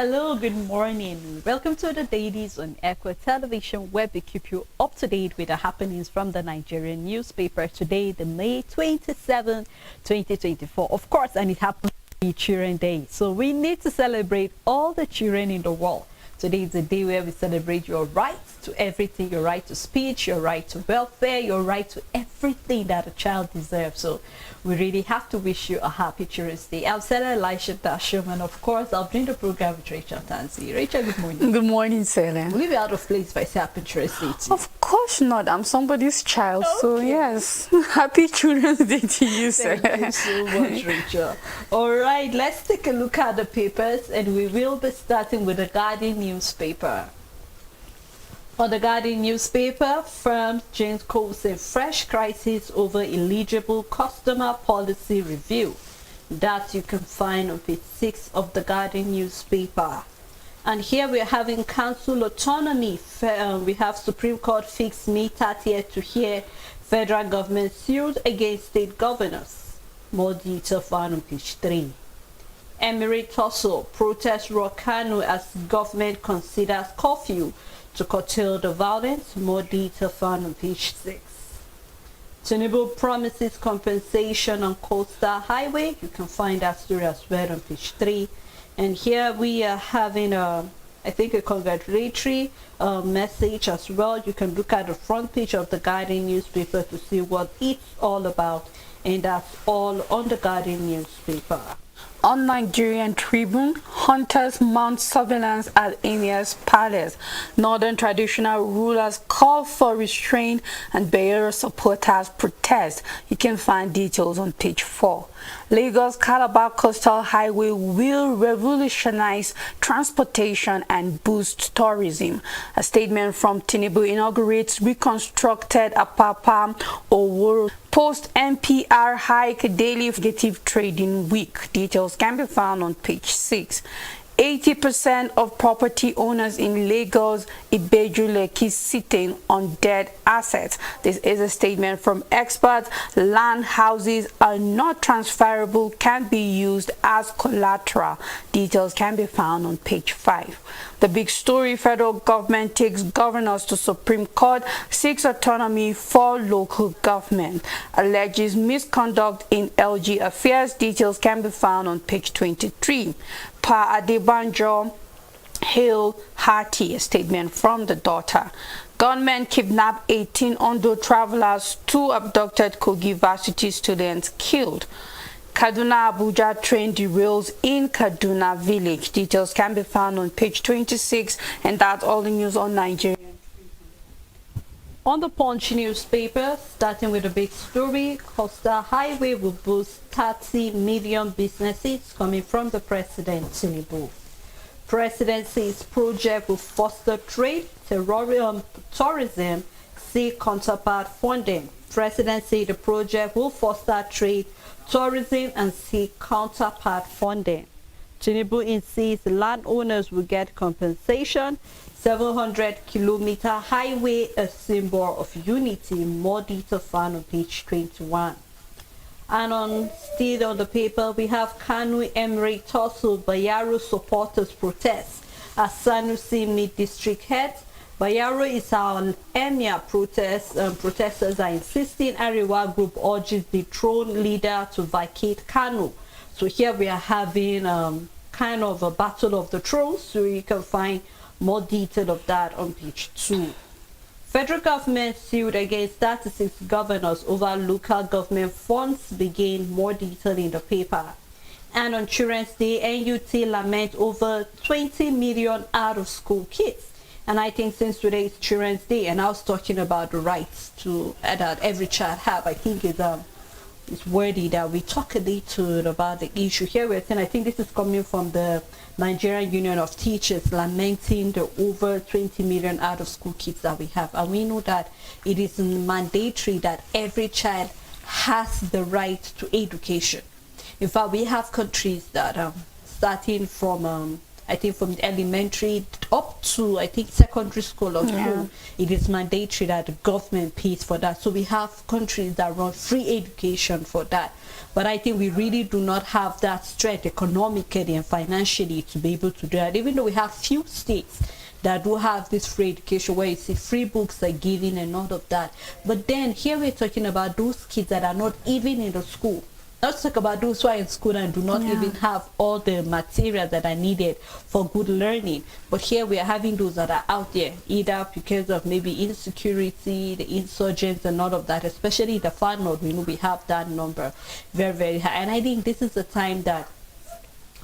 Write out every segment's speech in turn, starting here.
Hello, good morning. Welcome to the Dailies on Echo Television, where we keep you up to date with the happenings from the Nigerian newspaper. Today, the May 27, 2024. Of course, and it happens to be Children's Day. So we need to celebrate all the children in the world. Today is a day where we celebrate your right to everything, your right to speech, your right to welfare, your right to everything that a child deserves. So we really have to wish you a happy Children's Day. I'm Sarah Elisha Tashum, and of course, I'll bring the program with Rachel Tansy. Rachel, good morning. Good morning, Sarah. Will you be out of place if I say happy Children's Day to you? Of course not. I'm somebody's child, Okay. so yes. Happy Children's Day to you, Sarah. Thank you so much, Rachel. All right, let's take a look at the papers, and we will be starting with the Guardian newspaper. On the Guardian newspaper, firm James Cole said fresh crisis over eligible customer policy review. That you can find on page 6 of the Guardian newspaper. And here we are having council autonomy. We have Supreme Court fixed May 30th to hear federal government sued against state governors. More detail found on page 3. Emirate tussle, protest rock Kano as government considers curfew to curtail the violence. More detail found on page 6. Tinubu promises compensation on coastal highway. You can find that story as well on page 3. And here we are having I think a congratulatory message as well. You can look at the front page of the Guardian newspaper to see what it's all about, and that's all on the Guardian newspaper. On Nigerian Tribune, hunters mount surveillance at Emir's palace. Northern traditional rulers call for restraint and Bayero supporters protest. You can find details on page 4. Lagos Calabar Coastal Highway will revolutionize transportation and boost tourism. A statement from Tinubu inaugurates reconstructed Apapa Oworo post NPR hike daily negative trading week. Details can be found on page 6. 80% of property owners in Lagos Ibeju-Lekki sitting on dead assets. This is a statement from experts. Land houses are not transferable, can be used as collateral. Details can be found on page 5. The big story: federal government takes governors to Supreme Court, seeks autonomy for local government, alleges misconduct in LG affairs. Details can be found on page 23. Pa Adebanjo hail hearty, a statement from the daughter. Gunmen kidnap 18 Ondo travelers, 2 abducted Kogi Varsity students killed. Kaduna Abuja train derails in Kaduna village. Details can be found on page 26, and that's all the news on Nigeria. On the Punch newspaper, starting with a big story, Coastal Highway will boost 30 million businesses, coming from the President Tinubu. President says project will foster trade, tourism, see counterpart funding. President said the project will foster trade, tourism, and seek counterpart funding. Tinubu insists landowners will get compensation. 700-kilometer highway, a symbol of unity. More detail found on page 21. And still on the paper, we have Kanu Emirate tussle, Bayero supporters protest as Sanusi meet district heads. Bayero is our emir protest. Protesters are insisting Ariwa group urges the throne leader to vacate Kanu. So here we are having kind of a battle of the thrones. So you can find more detail of that on page 2. Federal government sued against 36 governors over local government funds. Begin more detail in the paper. And on Children's Day, NUT lament over 20 million out of school kids. And I think since today is Children's Day, and I was talking about the rights to that every child have, I think it's worthy that we talk a little about the issue. Here we're saying, I think this is coming from the Nigerian Union of Teachers, lamenting the over 20 million out of school kids that we have. And we know that it is mandatory that every child has the right to education. In fact, we have countries that starting from I think from elementary up to, I think, secondary school or school, it is mandatory that the government pays for that. So we have countries that run free education for that. But I think we really do not have that strength economically and financially to be able to do that, even though we have few states that do have this free education where you see free books are given and all of that. But then here we're talking about those kids that are not even in the school. Let's talk about those who are in school and do not even have all the material that are needed for good learning. But here we are having those that are out there, either because of maybe insecurity, the insurgents and all of that, especially the far north. We know we have that number very, very high. And I think this is the time that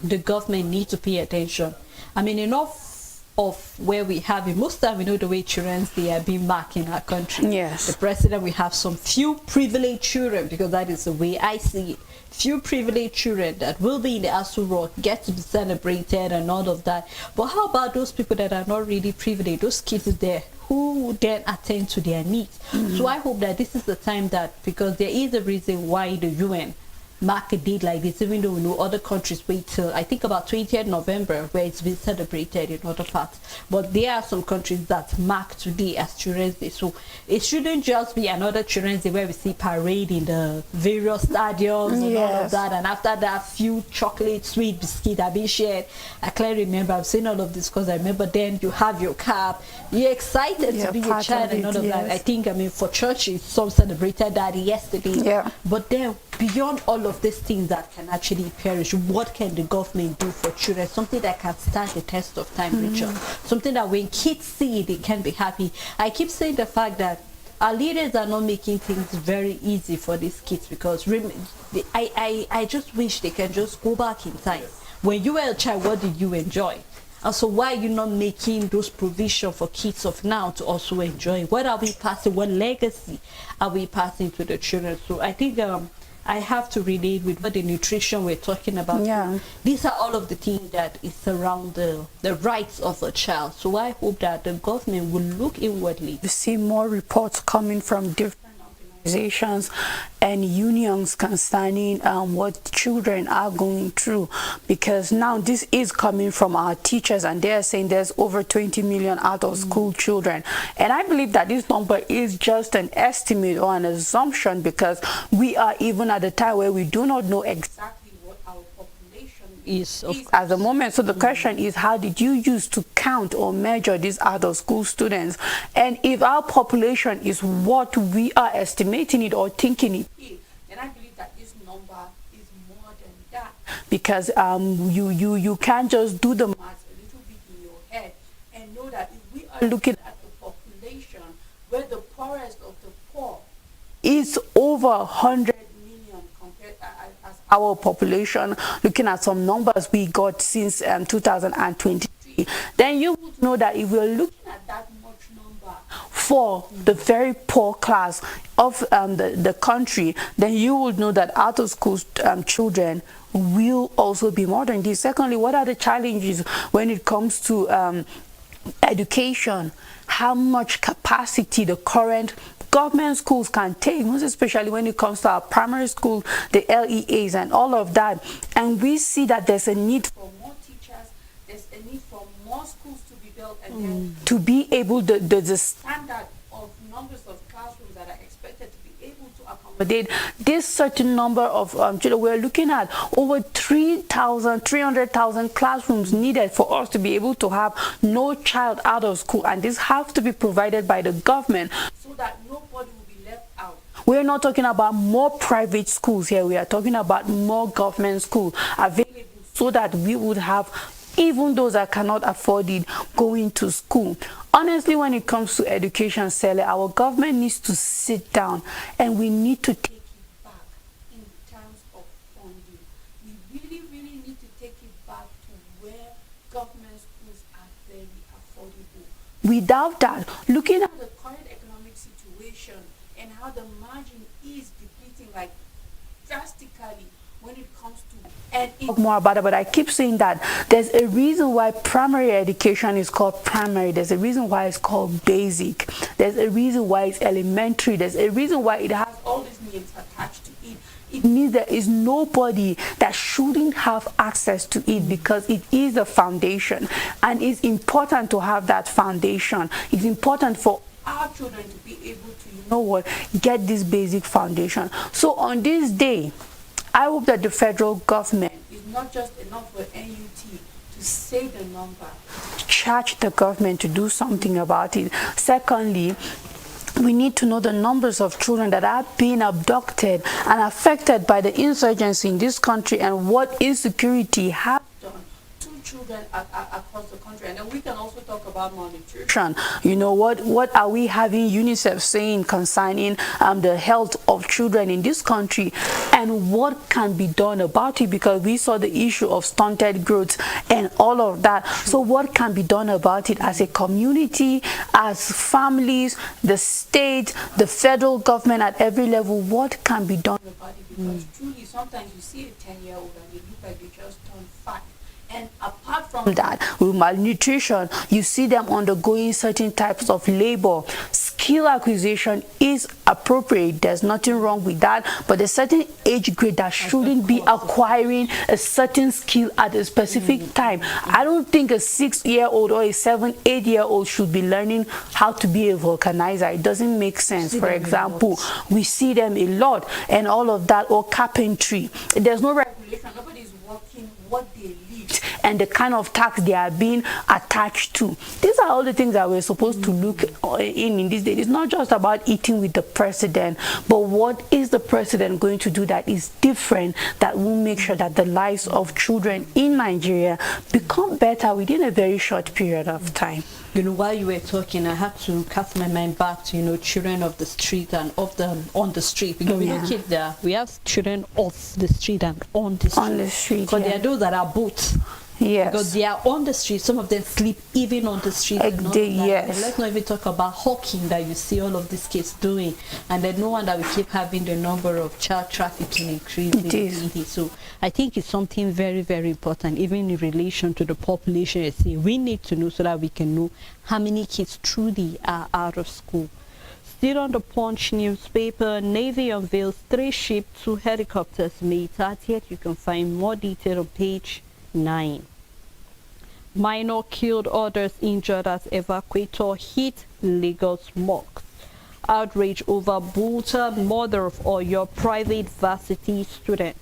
the government needs to pay attention. I mean, enough of where we have it. Most time we know the way children they are being marked in our country. Yes. The president, we have some few privileged children, because that is the way I see it. Few privileged children that will be in the ASU road, get to be celebrated and all of that. But how about those people that are not really privileged, those kids there who then attend to their needs? So I hope that this is the time that, because there is a reason why the UN mark a date like this, even though we know other countries wait till I think about 20th November where it's been celebrated in other parts, but there are some countries that mark today as Children's Day. So it shouldn't just be another Children's Day where we see parade in the various stadiums and all of that, and after that few chocolate sweet biscuit are being shared. I clearly remember I've seen all of this, because I remember then you have your cap, you're excited to be a child and all of that. I think, I mean, for churches some celebrated that yesterday, but then beyond all of these things that can actually perish, what can the government do for children? Something that can stand the test of time, Richard. Something that when kids see it, they can be happy. I keep saying the fact that our leaders are not making things very easy for these kids, because I just wish they can just go back in time. When you were a child, what did you enjoy? And so why are you not making those provisions for kids of now to also enjoy? What are we passing? What legacy are we passing to the children? So I think I have to relate with what the nutrition we're talking about. These are all of the things that is around the rights of a child. So I hope that the government will look inwardly. You see more reports coming from different organizations and unions concerning what children are going through, because now this is coming from our teachers, and they are saying there's over 20 million out of school children, and I believe that this number is just an estimate or an assumption, because we are even at a time where we do not know exactly what our population is at the moment. So the question is, how did you use to count or measure these out of school students? And if our population is what we are estimating it or thinking it is, then I believe that this number is more than that, because you can't just do the math a little bit in your head and know that if we are looking at the population where the poorest of the poor is over 100 million compared as our population, looking at some numbers we got since 2023, then you would know that if we're looking at that much number for the very poor class of the country, then you would know that out of school children will also be more than this. Secondly, what are the challenges when it comes to education? How much capacity the current government schools can take, most especially when it comes to our primary school, the LEAs and all of that. And we see that there's a need for more teachers, there's a need for more schools to be built, and then to be able, the standard of numbers of classrooms that are expected to be able to accommodate this certain number of children. We're looking at over 300,000 classrooms needed for us to be able to have no child out of school, and this has to be provided by the government so that nobody will be left out. We're not talking about more private schools here, we are talking about more government schools available so that we would have even those that cannot afford it going to school. Honestly, when it comes to education, Sally, our government needs to sit down and we need to take it back in terms of funding. We really need to take it back to where government schools are very affordable. Without that, looking at the current economic situation and how the margin is depleting like drastically when it comes to, and talk more about it, but I keep saying that there's a reason why primary education is called primary, there's a reason why it's called basic, there's a reason why it's elementary, there's a reason why it has all these names attached to it, it means there is nobody that shouldn't have access to it, because it is a foundation, and it's important to have that foundation. It's important for our children to be able to, you know what, get this basic foundation. So on this day, I hope that the federal government is not just enough for NUT to say the number, charge the government to do something about it. Secondly, we need to know the numbers of children that are being abducted and affected by the insurgency in this country, and what insecurity has done to children across the country. And then we can also talk about malnutrition. You know, what are we having UNICEF saying concerning the health of children in this country, and what can be done about it, because we saw the issue of stunted growth and all of that. So what can be done about it as a community, as families, the state, the federal government at every level? What can be done about it? Because truly, sometimes you see a 10-year-old and they look like they just turned 5. And apart from that, with malnutrition, you see them undergoing certain types of labor. Skill acquisition is appropriate. There's nothing wrong with that. But there's a certain age grade that shouldn't be acquiring a certain skill at a specific time. I don't think a 6-year-old or a 7, 8-year-old should be learning how to be a vulcanizer. It doesn't make sense. For example, we see them a lot, and all of that, or carpentry. There's no regulation. Nobody's working what they live and the kind of tax they are being attached to. These are all the things that we're supposed to look in this day. It's not just about eating with the president, but what is the president going to do that is different, that will make sure that the lives of children in Nigeria become better within a very short period of time. You know, while you were talking, I had to cast my mind back to, you know, children of the street and on the street. Because we know kids there, we have children off the street and on the street. On the street, because there are those that are both. Yes. Because they are on the street. Some of them sleep even on the street. Yes. And let's not even talk about hawking that you see all of these kids doing. And then no wonder we keep having the number of child trafficking increasing. It is. So I think it's something very, very important, even in relation to the population. You see, we need to know so that we can know how many kids truly are out of school. Still on the Punch newspaper, Navy unveils 3 ships, 2 helicopters May 30th. You can find more detail on page 9. Minor killed, others injured as evacuator hit Lagos mosque. Outrage over brutal murder of Oyo private varsity student.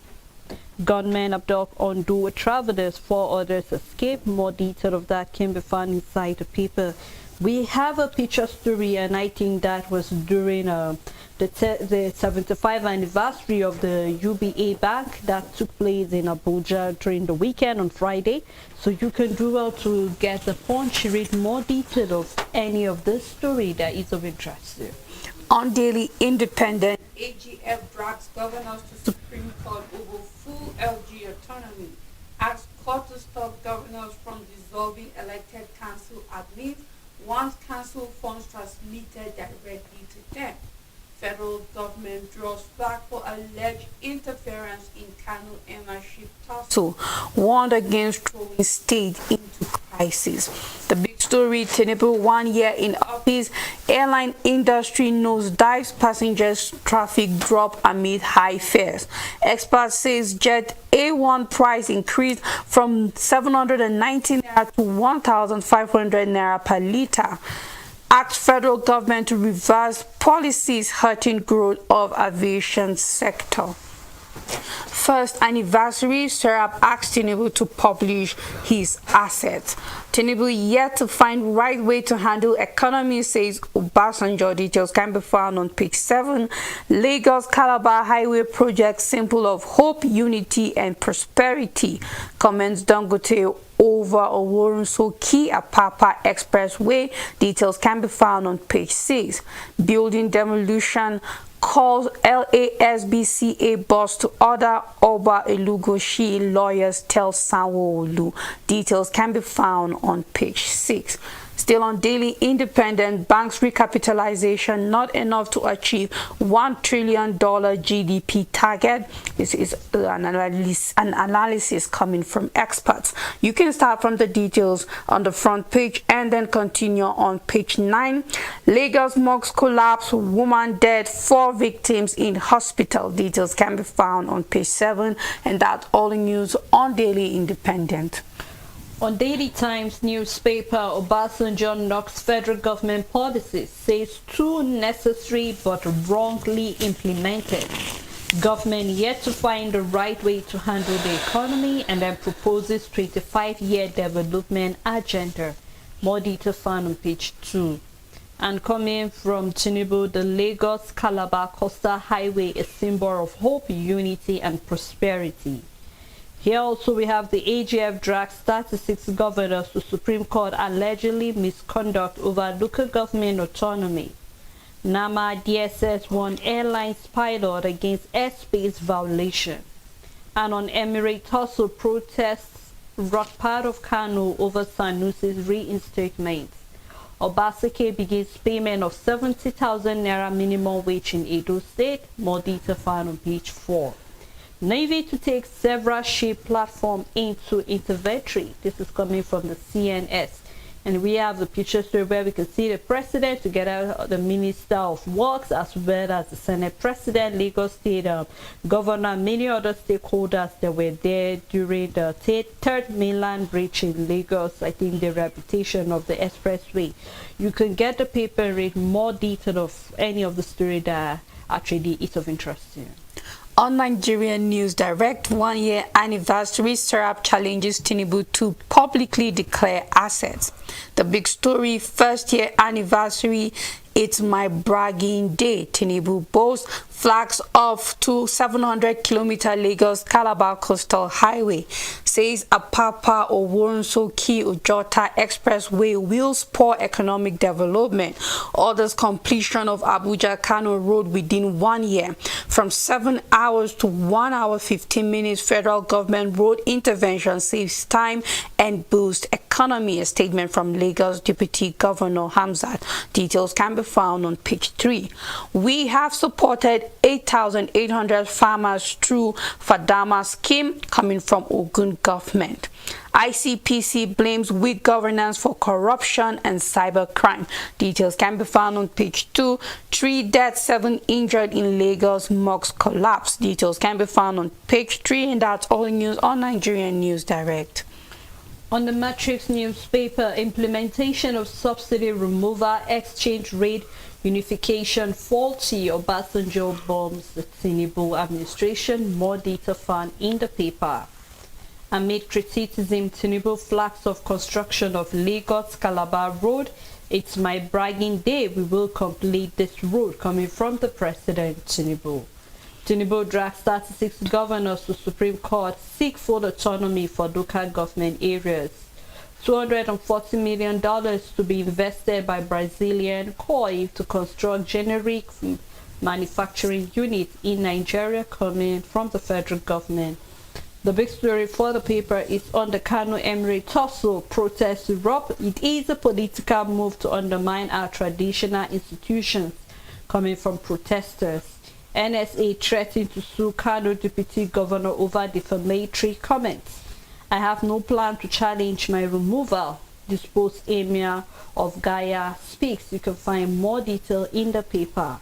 Gunmen abduct Ondo travelers, 4 others escape. More detail of that can be found inside the paper. We have a picture story, and I think that was during the 75th anniversary of the UBA Bank that took place in Abuja during the weekend on Friday. So you can do well to get the Punch, read more detail of any of this story that is of interest to you. On Daily Independent, AGF drags governors to Supreme Court over full LG autonomy. Asks court to stop governors from dissolving elected council admins once council funds transmitted directly to them. Federal government draws back for alleged interference in Kano ownership tussle. Warned against throwing state into crisis. The big story, Tinubu 1 year in office, airline industry nosedives, passengers traffic drop amid high fares. Expert says jet A1 price increased from 790 naira to 1,500 naira per liter. Asks federal government to reverse policies hurting growth of aviation sector. First anniversary, Serap asked Tinubu to publish his assets. Tinubu yet to find right way to handle economy, says Obasanjo. Details can be found on page 7. Lagos-Calabar Highway project, symbol of hope, unity and prosperity, comments Dangote over Oworun-Soki Apapa Expressway. Details can be found on page 6. Building demolition calls LASBCA boss to order Oba Elugoshi, lawyers tell Sanwo-Olu. Details can be found on page 6. Still on Daily Independent, banks recapitalization not enough to achieve $1 trillion GDP target. This is an analysis coming from experts. You can start from the details on the front page and then continue on page 9. Lagos mosque collapse, woman dead, 4 victims in hospital. Details can be found on page 7, and that's all the news on Daily Independent. On Daily Times newspaper, Obasanjo knocks federal government policies, says too necessary but wrongly implemented. Government yet to find the right way to handle the economy, and then proposes 25-year development agenda. More detail found on page 2. And coming from Tinubu, the Lagos-Calabar Coastal Highway, a symbol of hope, unity and prosperity. Here also we have the AGF drags 36 governors to Supreme Court allegedly misconduct over local government autonomy. NAMA DSS warned airlines pilot against airspace violation. And on Emirates also protests rock part of Kano over Sanusi's reinstatement. Obasake begins payment of 70,000 naira minimum wage in Edo State. More detail found on page 4. Navy to take several ship platform into inventory. This is coming from the CNS. And we have the picture story where we can see the president together with the Minister of Works as well as the Senate President, Lagos State Governor, many other stakeholders that were there during the third mainland bridge in Lagos. I think the rehabilitation of the expressway. You can get the paper and read more detail of any of the story that actually is of interest to you. On Nigerian News Direct, 1-year anniversary, Serap challenges Tinubu to publicly declare assets. The big story, first year anniversary, it's my bragging day. Tinubu boasts flags off to 700-kilometer Lagos-Calabar Coastal Highway. Says Apapa Oworonsoki Ojota Expressway will spur economic development. Orders completion of Abuja-Kano Road within 1 year. From 7 hours to 1 hour 15 minutes, federal government road intervention saves time and boosts economy. A statement from Lagos Deputy Governor Hamzat. Details can be found on page 3. We have supported 8,800 farmers through Fadama scheme coming from Ogun government. ICPC blames weak governance for corruption and cybercrime. Details can be found on page 2. 3 dead, 7 injured in Lagos mosque collapse. Details can be found on page 3, and that's all the news on Nigerian News Direct. On the Matrix newspaper, implementation of subsidy removal, exchange rate unification faulty. Obasanjo bombs the Tinubu administration. More detail found in the paper. Amid criticism, Tinubu flags of construction of Lagos-Calabar Road. It's my bragging day. We will complete this road, coming from the President Tinubu. Tinubu drags 36 governors to Supreme Court, seek full autonomy for local government areas. $240 million to be invested by Brazilian COI to construct generic manufacturing units in Nigeria, coming from the federal government. The big story for the paper is on the Kano Emirates tussle. Protests erupt. It is a political move to undermine our traditional institutions, coming from protesters. NSA threatened to sue Kano Deputy Governor over defamatory comments. I have no plan to challenge my removal. Disposed Emir of Gaya speaks. You can find more detail in the paper.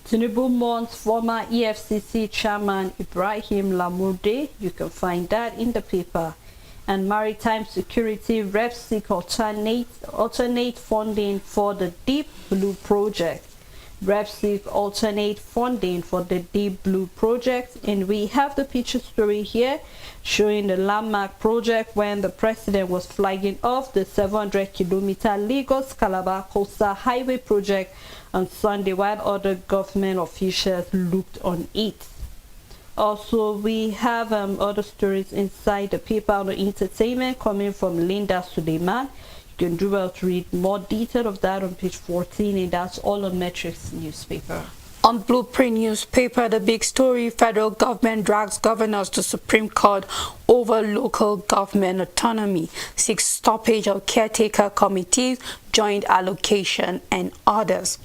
Tinubu mourns former EFCC chairman Ibrahim Lamurde. You can find that in the paper. And maritime security reps seek alternate funding for the Deep Blue project. Reps seek alternate funding for the Deep Blue project, and we have the picture story here showing the landmark project when the president was flagging off the 700-kilometer Lagos-Calabar Coastal Highway project on Sunday, while other government officials looked on it. Also, we have other stories inside the paper on the entertainment coming from Linda Suleiman. You can do well to read more detail of that on page 14, and that's all on Metrics newspaper. On Blueprint newspaper, the big story: federal government drags governors to Supreme Court over local government autonomy, seeks stoppage of caretaker committees, joint allocation, and others.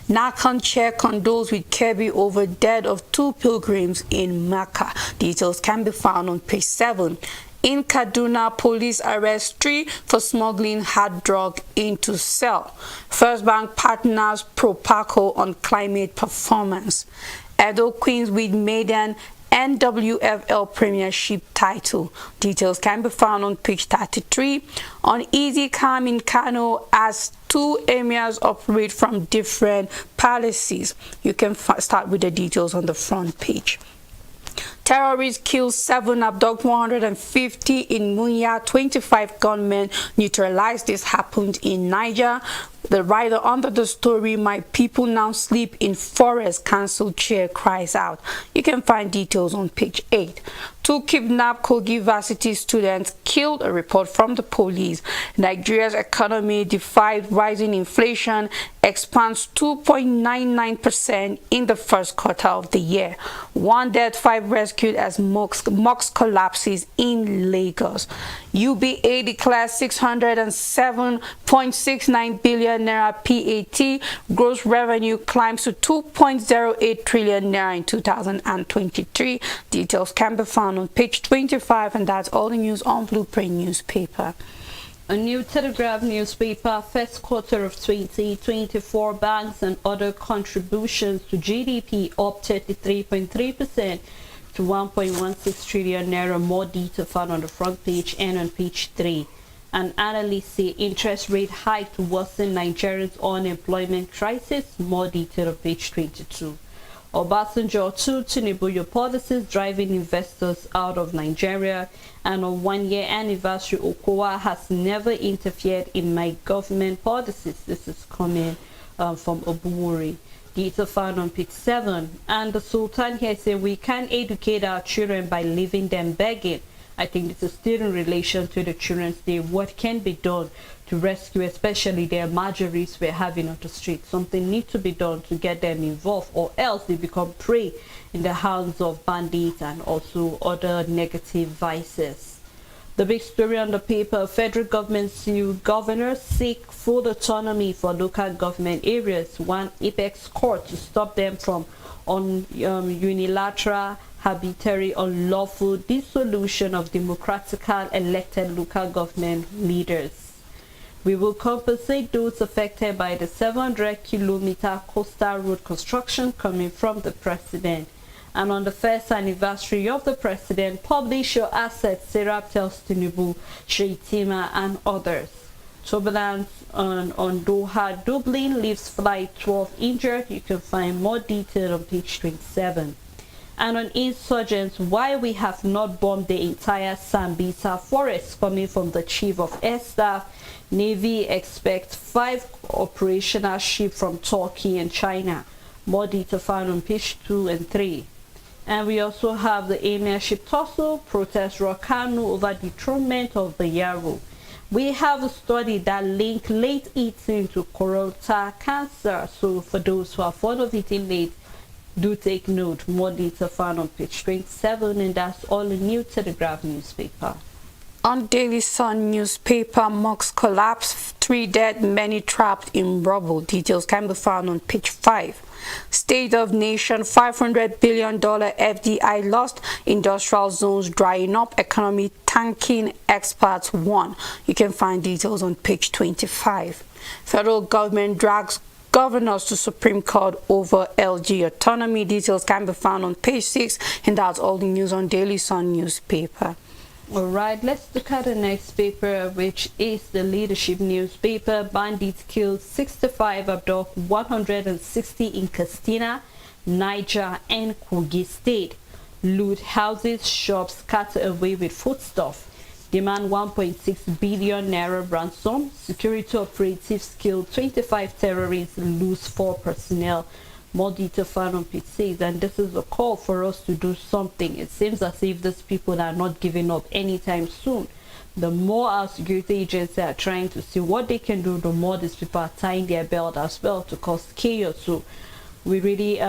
NACON chair condoles with Kirby over death of 2 pilgrims in Mecca. Details can be found on page 7. In Kaduna, police arrest 3 for smuggling hard drug into cell. First Bank partners Propaco on climate performance. Edo Queens with maiden NWFL Premiership title. Details can be found on page 33. On Easy Calm in Kano, as 2 emirs operate from different palaces. You can start with the details on the front page. Terrorists kill 7, abduct 150 in Munya, 25 gunmen neutralized. This happened in Niger. The writer under the story, "My people now sleep in forest," council chair cries out. You can find details on page 8. 2 kidnapped Kogi Varsity students killed, a report from the police. Nigeria's economy defied rising inflation, expands 2.99% in the first quarter of the year. 1 dead, 5 rescued as mosque collapses in Lagos. UBA declares 607.69 billion naira PAT. Gross revenue climbs to 2.08 trillion naira in 2023. Details can be found on page 25, and that's all the news on Blueprint newspaper. A New Telegraph newspaper, first quarter of 2024, banks and other contributions to GDP up 33.3% to 1.16 trillion naira. More detail found on the front page and on page 3. And analysts say interest rate hike to worsen Nigerians' unemployment crisis. More detail on page 22. Obasanjo to Tinubu, your policies driving investors out of Nigeria. And on 1-year anniversary, Okowa has never interfered in my government policies. This is coming from Obumuri. Detail found on page 7. And the Sultan here said we can educate our children by leaving them begging. I think this is still in relation to the Children's Day. What can be done to rescue, especially their marjories we're having on the street? Something needs to be done to get them involved, or else they become prey in the hands of bandits and also other negative vices. The big story on the paper: federal government's new governors seek full autonomy for local government areas. One apex court to stop them from unilateral, arbitrary, unlawful dissolution of democratically elected local government leaders. We will compensate those affected by the 700-kilometer coastal road construction coming from the president. And on the first anniversary of the president, publish your assets, Sarah tells Tinubu, Sheitima, and others. Turbulence on Doha, Dublin leaves flight 12 injured. You can find more detail on page 27. And on insurgents, why we have not bombed the entire Sambisa forest, coming from the chief of air staff. Navy expects 5 operational ships from Turkey and China. More detail found on page 2 and 3. And we also have the emirship tussle, protest Rokanu over dethronement of the Yaro. We have a study that links late eating to colorectal cancer. So for those who are fond of eating late, do take note. More detail found on page 27, and that's all the New Telegraph newspaper. On Daily Sun newspaper, mosque collapse, 3 dead, many trapped in rubble. Details can be found on page 5. State of Nation, $500 billion FDI lost, industrial zones drying up, economy tanking, experts warn. You can find details on page 25. Federal government drags governors to Supreme Court over LG autonomy. Details can be found on page 6, and that's all the news on Daily Sun newspaper. All right, let's look at the next paper, which is the Leadership newspaper. Bandits kill 65, abduct 160 in Katsina, Niger, and Kogi State. Loot houses, shops, scatter away with foodstuff. Demand 1.6 billion naira ransom. Security operatives kill 25 terrorists, lose 4 personnel. More detail found on page 6, and this is a call for us to do something. It seems as if these people are not giving up anytime soon. The more our security agencies are trying to see what they can do, the more these people are tying their belt as well to cause chaos. So we really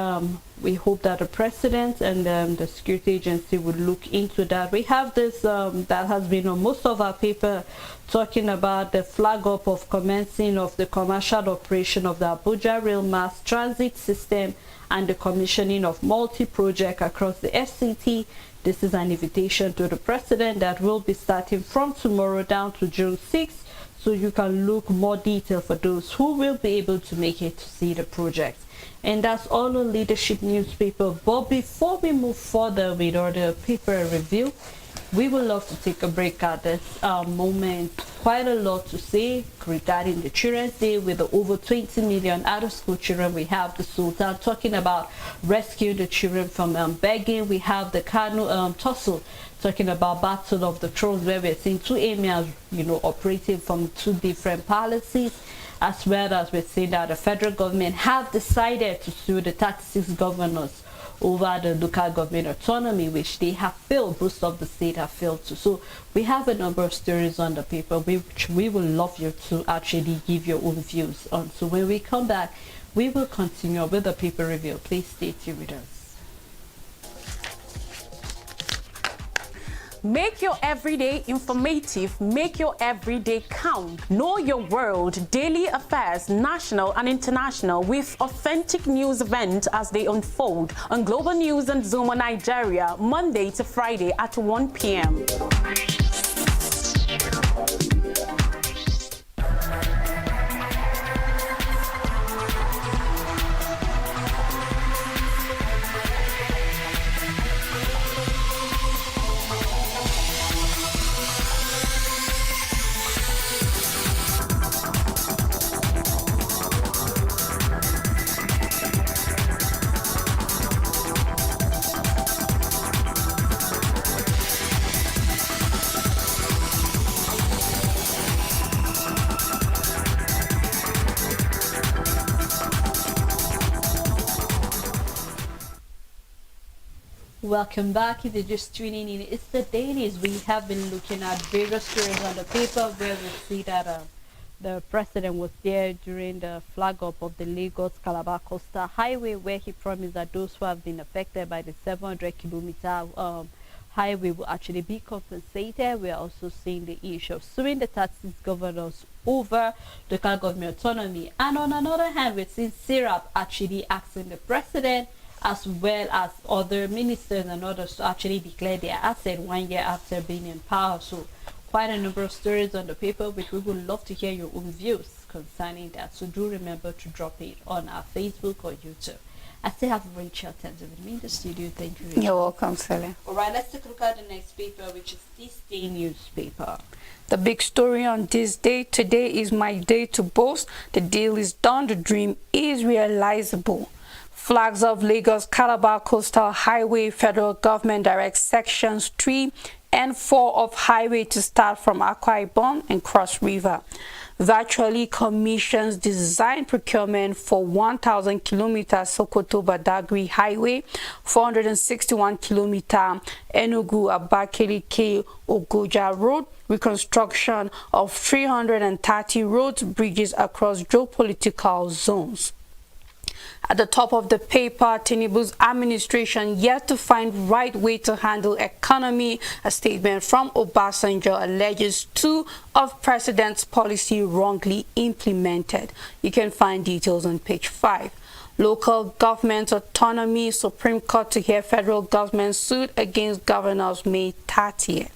we hope that the president and the security agency would look into that. We have this that has been on most of our paper, talking about the flag up of commencing of the commercial operation of the Abuja Rail Mass Transit System and the commissioning of multi-project across the FCT. This is an invitation to the president that will be starting from tomorrow down to June 6th. So you can look more detail for those who will be able to make it to see the project. And that's all on Leadership Newspaper. But before we move further with our paper review, we would love to take a break at this moment. Quite a lot to say regarding the Children's Day with the over 20 million out-of-school children. We have the Sultan talking about rescuing the children from begging. We have the Kanu tussle talking about Battle of the Thrones, where we're seeing two emirs, operating from two different palaces, as well as we're seeing that the federal government have decided to sue the 36 governors over the local government autonomy, which they have failed. Most of the state have failed to. So we have a number of stories on the paper which we would love you to actually give your own views on. So when we come back, we will continue with the paper review. Please stay tuned with us. Make your everyday informative, make your everyday count. Know your world, daily affairs, national and international, with authentic news events as they unfold on Global News and Zoom on Nigeria, Monday to Friday at 1 p.m. Welcome back. If you're just tuning in, it's the Dailies. We have been looking at various stories on the paper where we see that the president was there during the flag up of the Lagos Calabar Coastal Highway, where he promised that those who have been affected by the 700-kilometer highway will actually be compensated. We are also seeing the issue of suing the 36 governors over local government autonomy. And on another hand, we're seeing SIRAP actually asking the president as well as other ministers and others to actually declare their asset 1 year after being in power. So quite a number of stories on the paper, which we would love to hear your own views concerning that. So do remember to drop it on our Facebook or YouTube. I still have Rachel Tenzo with me in the studio. Thank you, Rachel. You're welcome, Sally. All right, let's take a look at the next paper, which is This Day newspaper. The big story on this day, today is my day to boast. The deal is done. The dream is realizable. Flags of Lagos Calabar Coastal Highway, federal government directs sections 3 and 4 of highway to start from Akwa Ibom and Cross River. Virtually commissions design procurement for 1,000 kilometer Sokoto Badagry Highway, 461 kilometer Enugu Abakaliki Ogoja Road, reconstruction of 330 roads, bridges across geopolitical zones. At the top of the paper, Tinubu's administration yet to find right way to handle economy. A statement from Obasanjo alleges 2 of president's policy wrongly implemented. You can find details on page 5. Local government autonomy, Supreme Court to hear federal government suit against governors May 30th.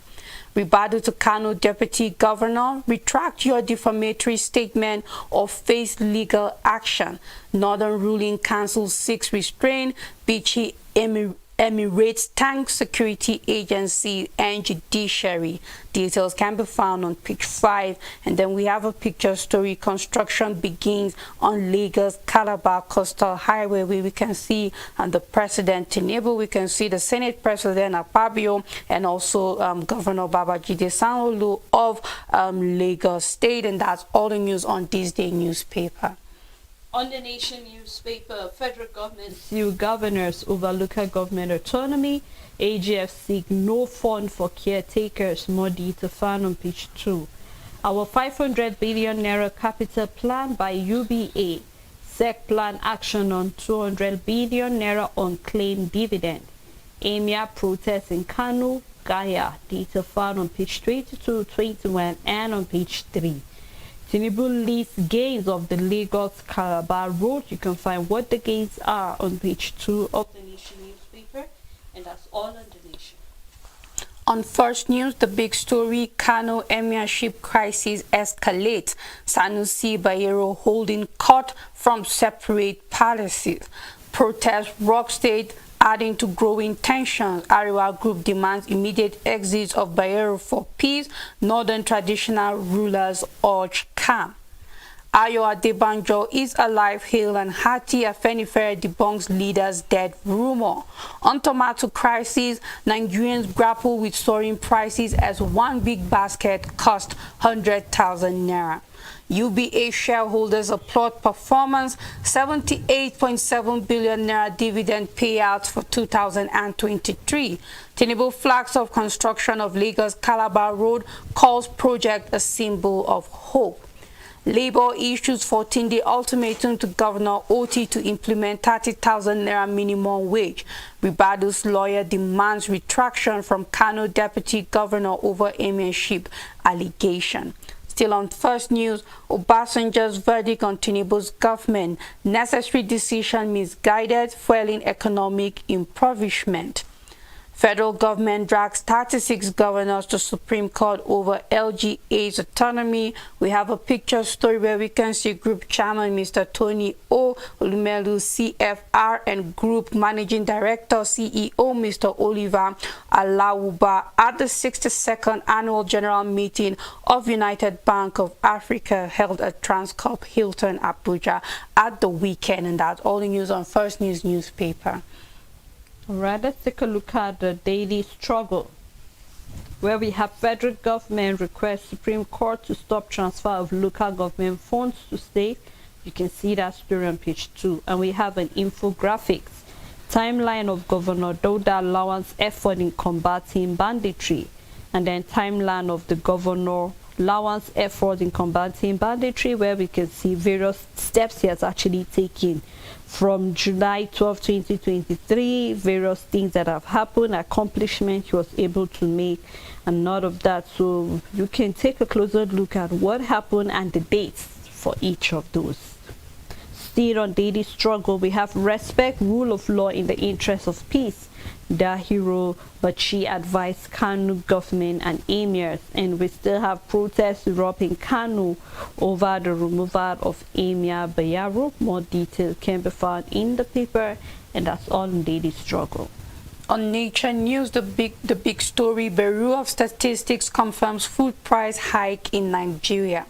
Ribadu to Kano Deputy Governor, retract your defamatory statement or face legal action. Northern Ruling Council seeks restraint. Bichi Emirates Tank Security Agency and Judiciary. Details can be found on page 5. And then we have a picture story. Construction begins on Lagos Calabar Coastal Highway, where we can see the President Tinubu, we can see the Senate President Akpabio, and also Governor Babajide Sanwo-Olu of Lagos State. And that's all the news on this day newspaper. On the Nation newspaper, federal government sue governors over local government autonomy. AGF seek no fund for caretakers. More detail found on page 2. Our 500 billion naira capital plan by UBA SEC plan action on 200 billion naira unclaimed dividend. Emir protests in Kano, Gaya. Data found on page 22, 21 and on page 3. Tinubu lists gains of the Lagos Calabar Road. You can find what the gains are on page 2 of the Nation newspaper, and that's all on the Nation. On First News, the big story, Kano Emirship crisis escalates. Sanusi Bayero holding court from separate palaces. Protest rock state adding to growing tensions. Ariwa Group demands immediate exit of Bayero for peace. Northern traditional rulers urge calm. Ayo Adebanjo is alive, hale and hearty. Afenifere debunks leader's dead rumor. On tomato crisis, Nigerians grapple with soaring prices as one big basket cost 100,000 naira. UBA shareholders applaud performance. 78.7 billion naira dividend payouts for 2023. Tinubu flags of construction of Lagos Calabar Road, calls project a symbol of hope. Labour issues 14-day ultimatum to Governor Oti to implement 30,000 naira minimum wage. Ribado's lawyer demands retraction from Kano Deputy Governor over emirship allegation. Still on First News, Obasanjo's verdict on Tinubu's government. Necessary decision misguided, fueling economic impoverishment. Federal government drags 36 governors to Supreme Court over LGA's autonomy. We have a picture story where we can see Group Chairman Mr. Tony O. Olumelu CFR and Group Managing Director CEO Mr. Oliver Alawuba at the 62nd Annual General Meeting of United Bank of Africa held at Transcorp Hilton, Abuja at the weekend. And that's all the news on First News newspaper. Alright, let's take a look at the daily struggle, where we have federal government request Supreme Court to stop transfer of local government funds to state. You can see that story on page 2. And we have an infographics, timeline of Governor Dauda allowance effort in combating banditry, and then timeline of the Governor allowance effort in combating banditry, where we can see various steps he has actually taken from July 12, 2023, various things that have happened, accomplishments he was able to make, and none of that. So you can take a closer look at what happened and the dates for each of those. Still on daily struggle, we have respect rule of law in the interest of peace. Dahiro Bachi advised Kano government and emirs, and we still have protests erupting in Kano over the removal of Emir Bayero. More detail can be found in the paper, and that's all in daily struggle. On Nature News, the big story, Bureau of Statistics confirms food price hike in Nigeria.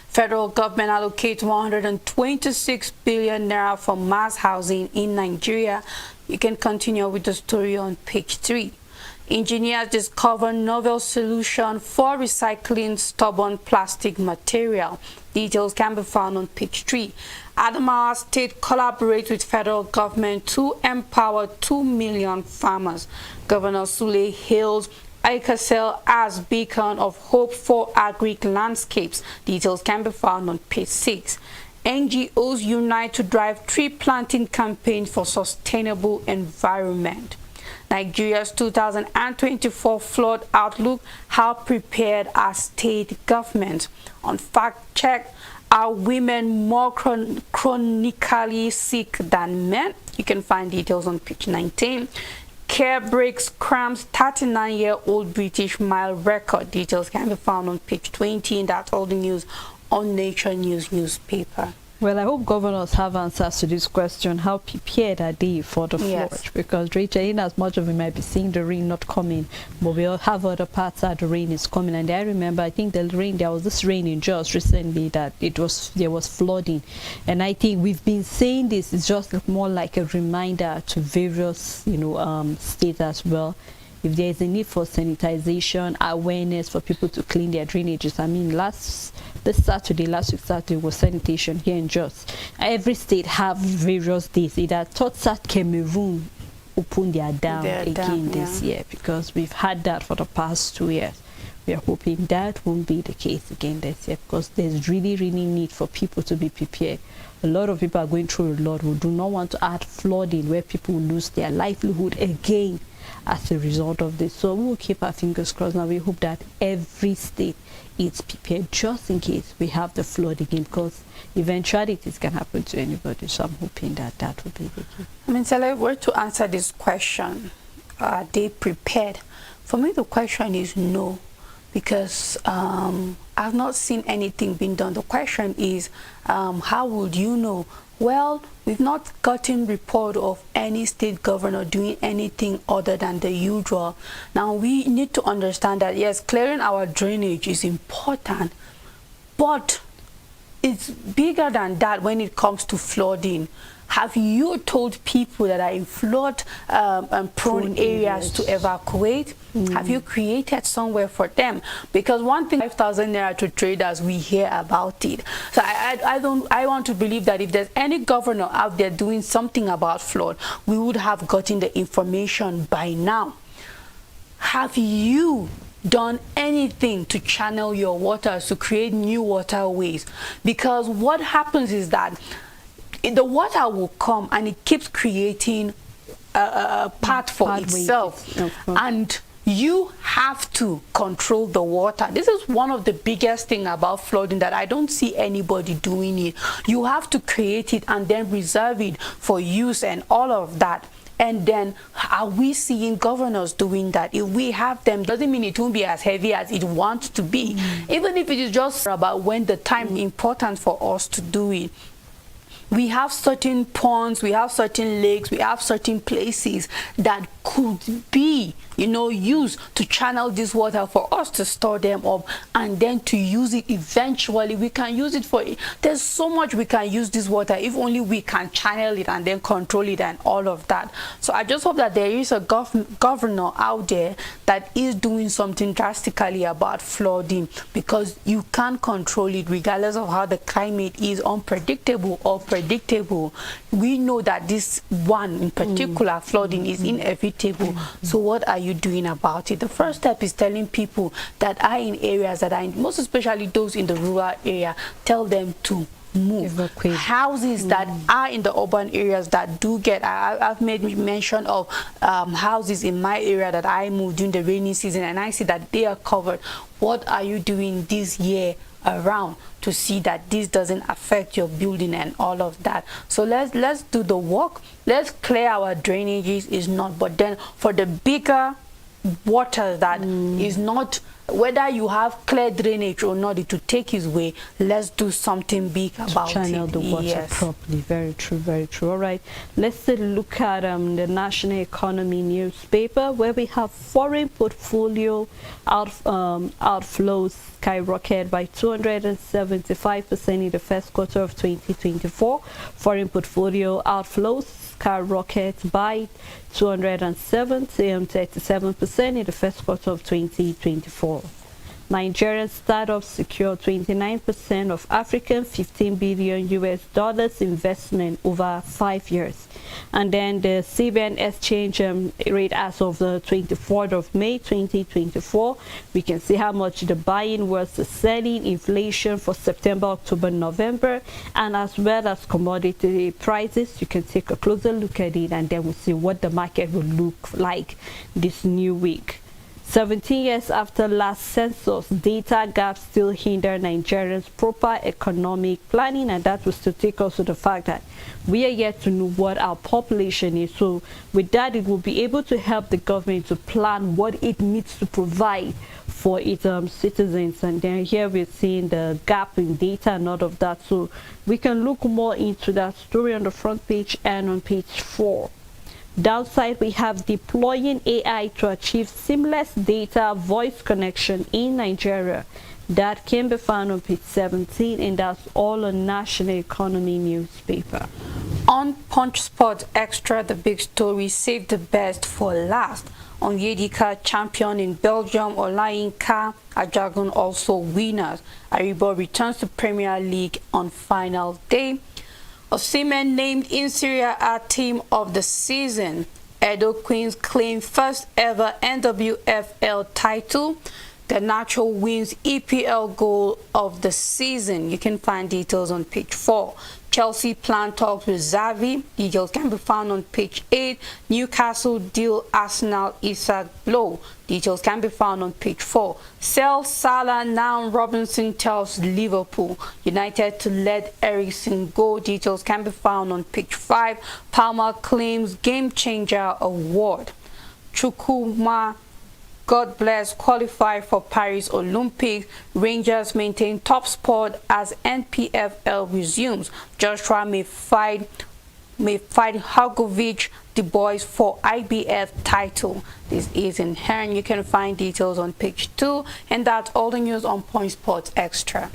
Federal government allocates 126 billion naira for mass housing in Nigeria. You can continue with the story on page 3. Engineers discover novel solution for recycling stubborn plastic material. Details can be found on page 3. Adamawa State collaborates with federal government to empower 2 million farmers. Governor Sule hails Icasel as beacon of hope for agric landscapes. Details can be found on page 6. NGOs unite to drive tree planting campaign for sustainable environment. Nigeria's 2024 flood outlook, how prepared are state governments? On fact check, are women more chronically sick than men? You can find details on page 19. Care breaks cramps 39-year-old British mile record. Details can be found on page 20, and that's all the news on Nature News newspaper. Well, I hope governors have answers to this question. How prepared are they for the flood? Yes. Because, Rachel, in as much of we might be seeing the rain not coming, but we all have other parts that the rain is coming. And I remember, I think there was this rain in Jos recently that there was flooding. And I think we've been saying this, it's just more like a reminder to various, states as well. If there is a need for sanitization, awareness for people to clean their drainages. I mean, last week Saturday was sanitation here in Jos. Every state have various days. Either Totsat Cameroon open their dam again this year, because we've had that for the past 2 years. We are hoping that won't be the case again this year, because there's really need for people to be prepared. A lot of people are going through a lot who do not want to add flooding where people will lose their livelihood again as a result of this. So we will keep our fingers crossed. Now we hope that every state is prepared just in case we have the flood again, because eventualities can happen to anybody. So I'm hoping that that will be the case. I mean, Sally, were to answer this question, are they prepared? For me, the question is no, because I've not seen anything being done. The question is, how would you know? Well, we've not gotten report of any state governor doing anything other than the usual. Now, we need to understand that, yes, clearing our drainage is important, but it's bigger than that when it comes to flooding. Have you told people that are in flood prone areas to evacuate? Have you created somewhere for them? Because one thing, 5,000 naira to traders, we hear about it. So I want to believe that if there's any governor out there doing something about flood, we would have gotten the information by now. Have you done anything to channel your waters, to create new waterways? Because what happens is that the water will come and it keeps creating a path for itself, and you have to control the water. This is one of the biggest thing about flooding, that I don't see anybody doing it. You have to create it and then reserve it for use and all of that. And then, are we seeing governors doing that? If we have them, doesn't mean it won't be as heavy as it wants to be. Even if it is just about when the time important for us to do it. We have certain ponds, we have certain lakes, we have certain places that could be, you know, used to channel this water for us to store them up and then to use it eventually. We can use it for, there's so much we can use this water if only we can channel it and then control it and all of that. So I just hope that there is a governor out there that is doing something drastically about flooding, because you can't control it regardless of how the climate is unpredictable or predictable. We know that this one in particular, flooding, is inevitable. So what are you doing about it? The first step is telling people that are in areas that are in, most especially those in the rural area, tell them to move. Evacuate. Houses that are in the urban areas that do get, I've made mention of houses in my area that I moved during the rainy season, and I see that they are covered. What are you doing this year around to see that this doesn't affect your building and all of that? So let's do the work. Let's clear our drainages, is not, but then for the bigger water that is not, whether you have clear drainage or not, it will take its way. Let's do something big about it. Channel the water properly. Very true, very true. All right, let's take a look at the National Economy newspaper, where we have foreign portfolio outflows skyrocketed by 275% in the first quarter of 2024. Foreign portfolio outflows skyrocketed by 237% in the first quarter of 2024. Nigerian startups secure 29% of African $15 billion investment over 5 years. And then the CBN exchange rate as of the 24th of May 2024, we can see how much the buying was, the selling, inflation for September, October, November, and as well as commodity prices. You can take a closer look at it, and then we'll see what the market will look like this new week. 17 years after last census, data gaps still hinder Nigerians' proper economic planning, and that was to take us to the fact that we are yet to know what our population is. So with that, it will be able to help the government to plan what it needs to provide for its citizens. And then here we're seeing the gap in data and all of that. So we can look more into that story on the front page and on page 4. Downside, we have deploying AI to achieve seamless data voice connection in Nigeria. That can be found on page 17, and that's all on National Economy newspaper. On Punch Sports Extra, the big story, save the best for last. Onyedika champion in Belgium, Olayinka Ajagun also winners. Aribo returns to Premier League on final day. Osimhen named in Serie A team of the season. Edo Queens claim first ever NWFL title. Garnacho wins EPL goal of the season. You can find details on page 4. Chelsea plan talks with Xavi. Details can be found on page 8. Newcastle deal Arsenal Isak blow. Details can be found on page 4. Sell Salah now. Robinson tells Liverpool. United to let Eriksen go. Details can be found on page 5. Palmer claims game changer award. Chukwuma, God bless, qualify for Paris Olympics. Rangers maintain top spot as NPFL resumes. Joshua may fight Hagovic, the boys for IBF title. This is in Hearn. You can find details on page 2, and that's all the news on Point Sports Extra.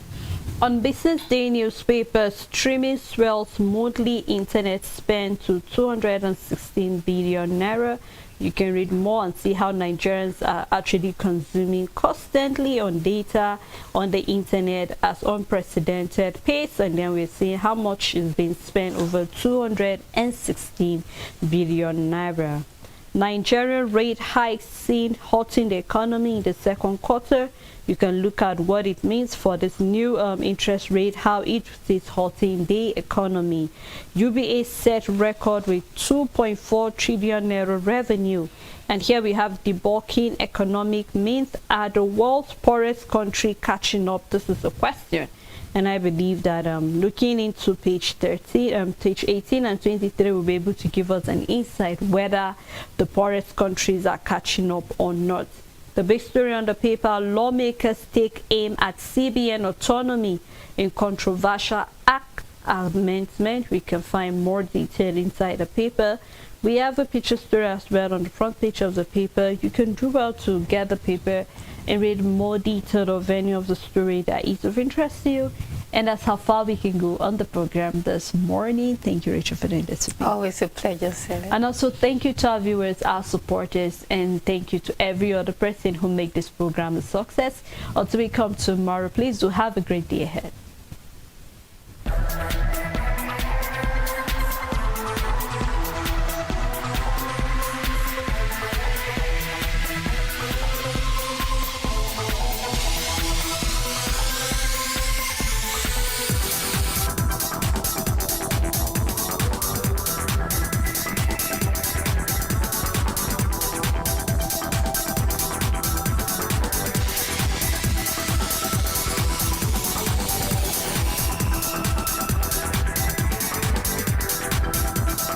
On Business Day newspaper, streaming swells monthly internet spend to 216 billion naira. You can read more and see how Nigerians are actually consuming constantly on data on the internet at unprecedented pace, and then we're seeing how much is being spent, over 216 billion naira. Nigerian rate hikes seen hurting the economy in the second quarter. You can look at what it means for this new interest rate, how it is hurting the economy. UBA set record with 2.4 trillion naira revenue. And here we have debulking economic means, are the world's poorest country catching up? This is a question. And I believe that looking into page 18 and 23 will be able to give us an insight whether the poorest countries are catching up or not. The big story on the paper, lawmakers take aim at CBN autonomy in controversial act amendment. We can find more detail inside the paper. We have a picture story as well on the front page of the paper. You can do well to get the paper and read more detail of any of the story that is of interest to you. And that's how far we can go on the program this morning. Thank you, Rachel, for doing this. Always a pleasure, Sarah. And also thank you to our viewers, our supporters, and thank you to every other person who make this program a success. Until we come tomorrow, please do have a great day ahead.